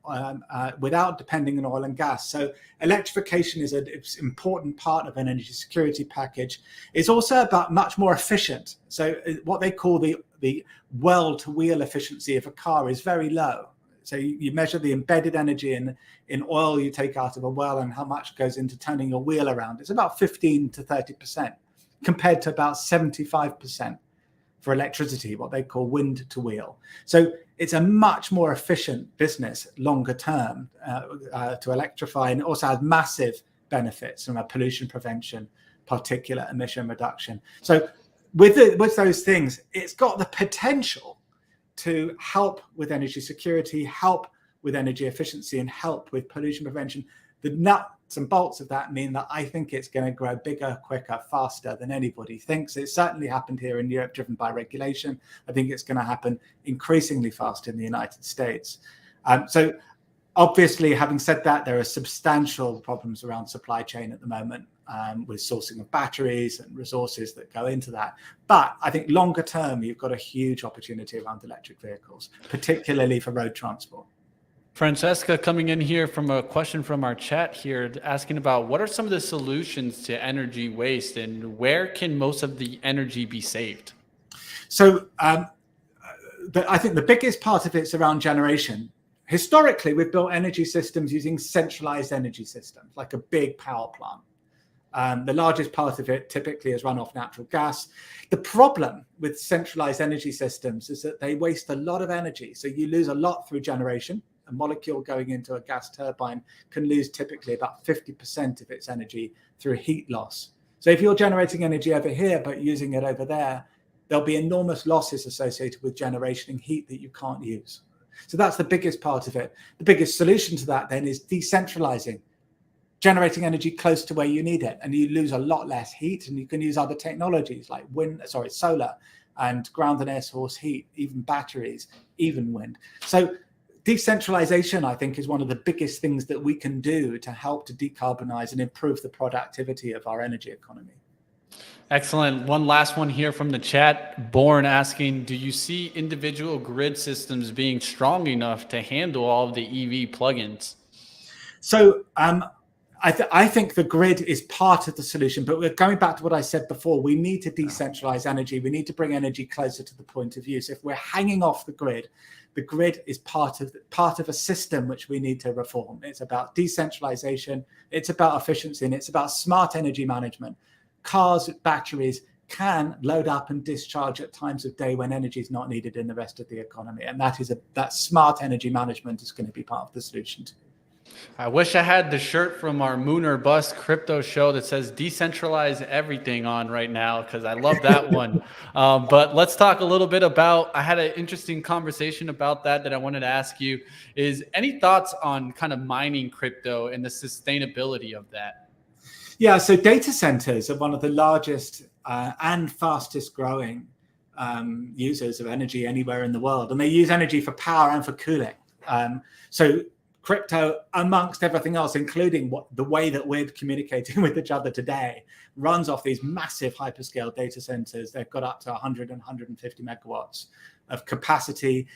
without depending on oil and gas. So electrification is an important part of an energy security package. It's also about much more efficient. So what they call the well-to-wheel efficiency of a car is very low. So you measure the embedded energy in oil you take out of a well and how much goes into turning your wheel around. It's about 15 to 30% compared to about 75% for electricity, what they call wind to wheel. So it's a much more efficient business longer term to electrify, and it also has massive benefits from a pollution prevention, particulate emission reduction. So with those things, it's got the potential to help with energy security, help with energy efficiency, and help with pollution prevention. The nuts and bolts of that mean that I think it's going to grow bigger, quicker, faster than anybody thinks. It certainly happened here in Europe, driven by regulation. I think it's going to happen increasingly fast in the United States. So obviously, having said that, there are substantial problems around supply chain at the moment with sourcing of batteries and resources that go into that. But I think longer term, you've got a huge opportunity around electric vehicles, particularly for road transport. Francesca coming in here from a question from our chat here, asking about what are some of the solutions to energy waste and where can most of the energy be saved? So I think the biggest part of it's around generation. Historically, we've built energy systems using centralized energy systems, like a big power plant. The largest part of it typically is run off natural gas. The problem with centralized energy systems is that they waste a lot of energy. So you lose a lot through generation. A molecule going into a gas turbine can lose typically about 50% of its energy through heat loss. So if you're generating energy over here, but using it over there, there'll be enormous losses associated with generation and heat that you can't use. So that's the biggest part of it. The biggest solution to that then is decentralizing, generating energy close to where you need it. And you lose a lot less heat, and you can use other technologies like solar and ground and air source heat, even batteries, even wind. So decentralization, I think, is one of the biggest things that we can do to help to decarbonize and improve the productivity of our energy economy. Excellent. One last one here from the chat. Born asking, do you see individual grid systems being strong enough to handle all of the EV plugins? So I think the grid is part of the solution, but we're going back to what I said before. We need to decentralize energy. We need to bring energy closer to the point of use. If we're hanging off the grid is part of a system which we need to reform. It's about decentralization, it's about efficiency, and it's about smart energy management. Cars with batteries can load up and discharge at times of day when energy is not needed in the rest of the economy, and that smart energy management is going to be part of the solution too. I wish I had the shirt from our Moon or Bust crypto show that says decentralize everything on right now, because I love that one. But let's talk a little bit about, I had an interesting conversation about that I wanted to ask you, is any thoughts on kind of mining crypto and the sustainability of that? Yeah, so data centers are one of the largest and fastest growing users of energy anywhere in the world. And they use energy for power and for cooling. So crypto, amongst everything else, including the way that we're communicating with each other today, runs off these massive hyperscale data centers. They've got up to 100 and 150 megawatts of capacity.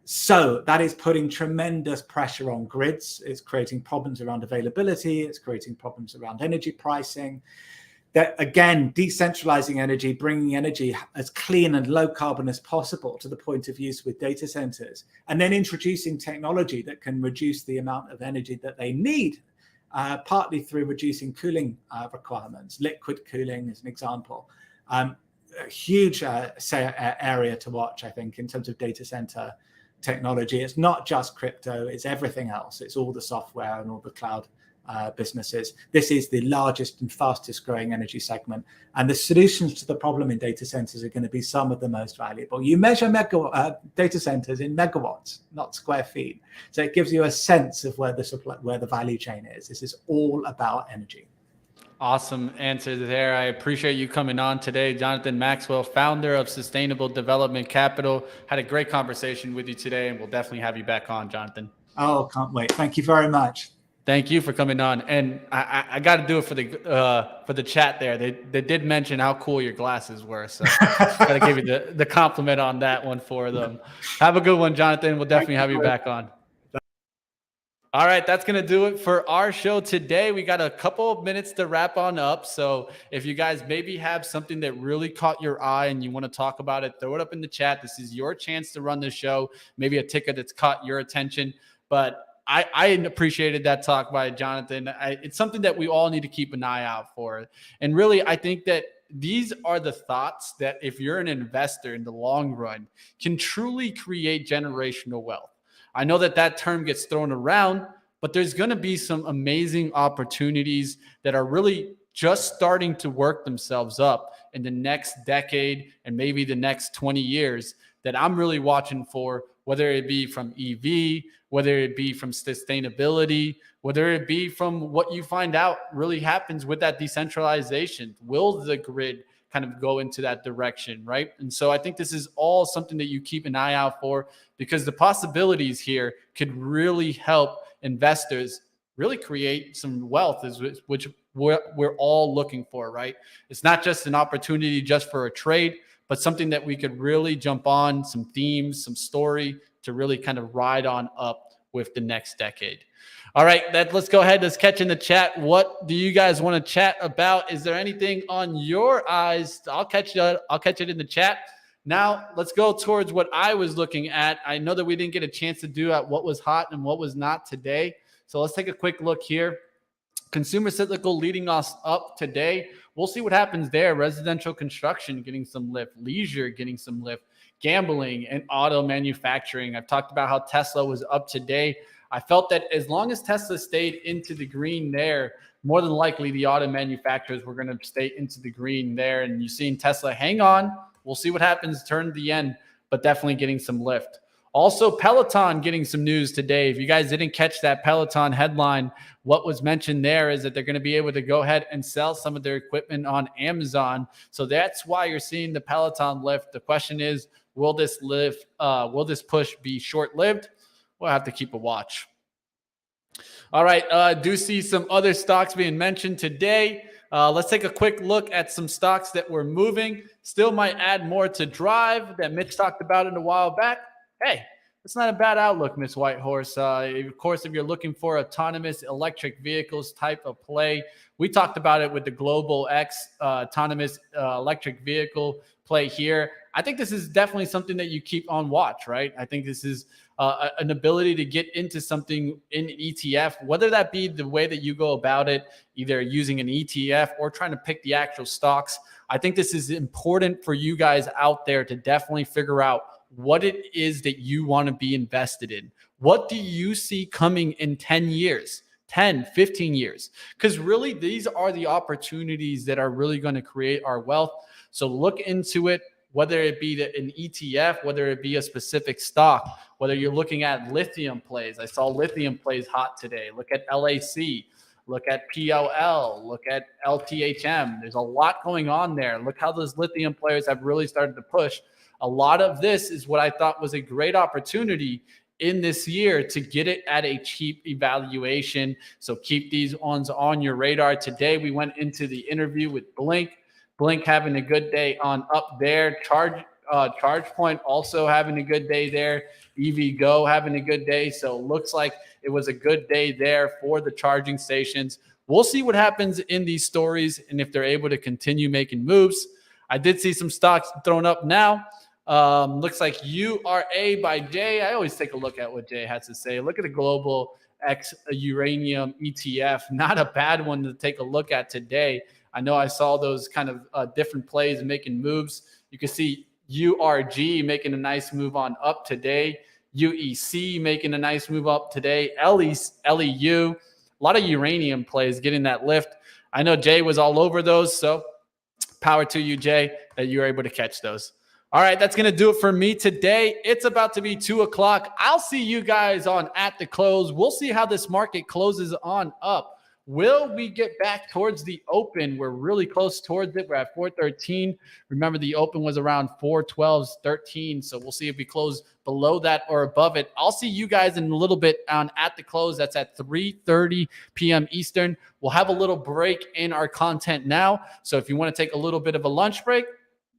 So that is putting tremendous pressure on grids. It's creating problems around availability. It's creating problems around energy pricing. That, again, decentralizing energy, bringing energy as clean and low carbon as possible to the point of use with data centers, and then introducing technology that can reduce the amount of energy that they need, partly through reducing cooling requirements. Liquid cooling is an example. A huge area to watch, I think, in terms of data center technology. It's not just crypto, it's everything else. It's all the software and all the cloud businesses. This is the largest and fastest growing energy segment, and the solutions to the problem in data centers are going to be some of the most valuable. You measure data centers in megawatts, not square feet, so it gives you a sense of where the value chain is. This is all about energy. Awesome answer there. I appreciate you coming on today. Jonathan Maxwell, founder of Sustainable Development Capital. Had a great conversation with you today, and we'll definitely have you back on, Jonathan. Oh, can't wait. Thank you very much. Thank you for coming on. And I got to do it for the chat there. They did mention how cool your glasses were. So got to give you the compliment on that one for them. Have a good one, Jonathan. We'll definitely have you back on. All right, that's going to do it for our show today. We got a couple of minutes to wrap on up. So if you guys maybe have something that really caught your eye and you want to talk about it, throw it up in the chat. This is your chance to run the show. Maybe a ticket that's caught your attention. But I appreciated that talk by Jonathan. It's something that we all need to keep an eye out for. And really, I think that these are the thoughts that if you're an investor in the long run can truly create generational wealth. I know that term gets thrown around, but there's going to be some amazing opportunities that are really just starting to work themselves up in the next decade and maybe the next 20 years that I'm really watching for, whether it be from EV, whether it be from sustainability, whether it be from what you find out really happens with that decentralization. Will the grid kind of go into that direction, right? And so I think this is all something that you keep an eye out for, because the possibilities here could really help investors really create some wealth, which we're all looking for, right? It's not just an opportunity just for a trade, but something that we could really jump on, some themes, some story to really kind of ride on up with the next decade. All right, let's go ahead. Let's catch in the chat. What do you guys want to chat about? Is there anything on your eyes? I'll catch it in the chat. Now let's go towards what I was looking at. I know that we didn't get a chance to do at what was hot and what was not today. So let's take a quick look here. Consumer cyclical leading us up today. We'll see what happens there. Residential construction getting some lift, leisure getting some lift, gambling and auto manufacturing. I've talked about how Tesla was up today. I felt that as long as Tesla stayed into the green there, more than likely the auto manufacturers were going to stay into the green there. And you've seen Tesla hang on. We'll see what happens turn the end, but definitely getting some lift. Also, Peloton getting some news today. If you guys didn't catch that Peloton headline, what was mentioned there is that they're going to be able to go ahead and sell some of their equipment on Amazon. So that's why you're seeing the Peloton lift. The question is, will this push be short-lived? We'll have to keep a watch. All right, do see some other stocks being mentioned today. Let's take a quick look at some stocks that were moving. Still might add more to Drive that Mitch talked about in a while back. Hey, it's not a bad outlook, Miss Whitehorse. Of course, if you're looking for autonomous electric vehicles type of play, we talked about it with the Global X autonomous electric vehicle play here. I think this is definitely something that you keep on watch, right? I think this is an ability to get into something in ETF, whether that be the way that you go about it, either using an ETF or trying to pick the actual stocks. I think this is important for you guys out there to definitely figure out what it is that you want to be invested in. What do you see coming in 10 years, 10, 15 years? Because really, these are the opportunities that are really going to create our wealth. So look into it, whether it be an ETF, whether it be a specific stock, whether you're looking at lithium plays. I saw lithium plays hot today. Look at LAC, look at PLL, look at LTHM. There's a lot going on there. Look how those lithium players have really started to push. A lot of this is what I thought was a great opportunity in this year to get it at a cheap evaluation. So keep these ones on your radar. Today, we went into the interview with BLNK. BLNK having a good day on up there. ChargePoint also having a good day there. EVgo having a good day. So looks like it was a good day there for the charging stations. We'll see what happens in these stories and if they're able to continue making moves. I did see some stocks thrown up now. Looks like URA by Jay. I always take a look at what Jay has to say. Look at the global X uranium ETF. Not a bad one to take a look at today. I know I saw those kind of different plays making moves. You can see URG making a nice move on up today. UEC making a nice move up today. LEU, a lot of uranium plays getting that lift. I know Jay was all over those, so power to you, Jay, that you were able to catch those. All right, that's going to do it for me today. It's about to be 2 o'clock. I'll see you guys on At the Close. We'll see how this market closes on up. Will we get back towards the open? We're really close towards it. We're at 413. Remember, the open was around 412.13. So we'll see if we close below that or above it. I'll see you guys in a little bit on At the Close. That's at 3:30 p.m. Eastern. We'll have a little break in our content now. So if you want to take a little bit of a lunch break,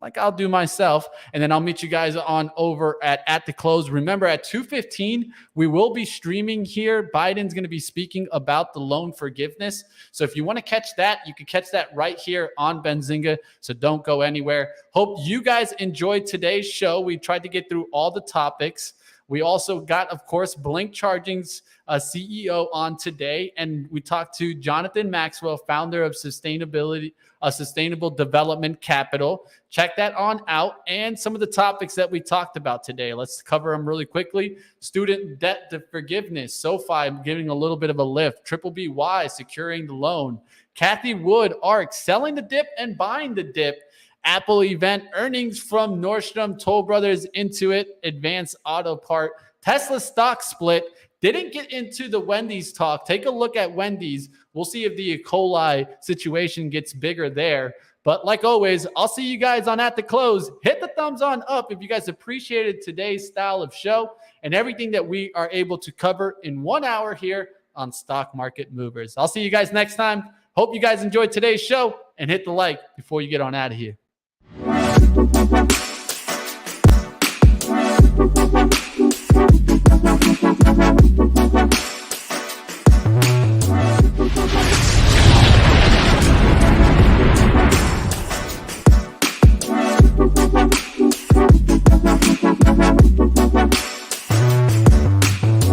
like I'll do myself, and then I'll meet you guys on over at the Close. Remember, at 2:15, we will be streaming here. Biden's going to be speaking about the loan forgiveness. So if you want to catch that, you can catch that right here on Benzinga. So don't go anywhere. Hope you guys enjoyed today's show. We tried to get through all the topics. We also got, of course, BLNK Charging's CEO on today, and we talked to Jonathan Maxwell, founder of Sustainable Development Capital. Check that on out, and some of the topics that we talked about today. Let's cover them really quickly. Student debt forgiveness, SOFI giving a little bit of a lift, BBBY securing the loan, Cathie Wood, ARK selling the dip and buying the dip, Apple event earnings from Nordstrom, Toll Brothers, Intuit, Advanced Auto Part, Tesla stock split. Didn't get into the Wendys talk. Take a look at Wendys. We'll see if the E. coli situation gets bigger there. But like always, I'll see you guys on At the Close. Hit the thumbs on up if you guys appreciated today's style of show and everything that we are able to cover in 1 hour here on Stock Market Movers. I'll see you guys next time. Hope you guys enjoyed today's show, and hit the like before you get on out of here.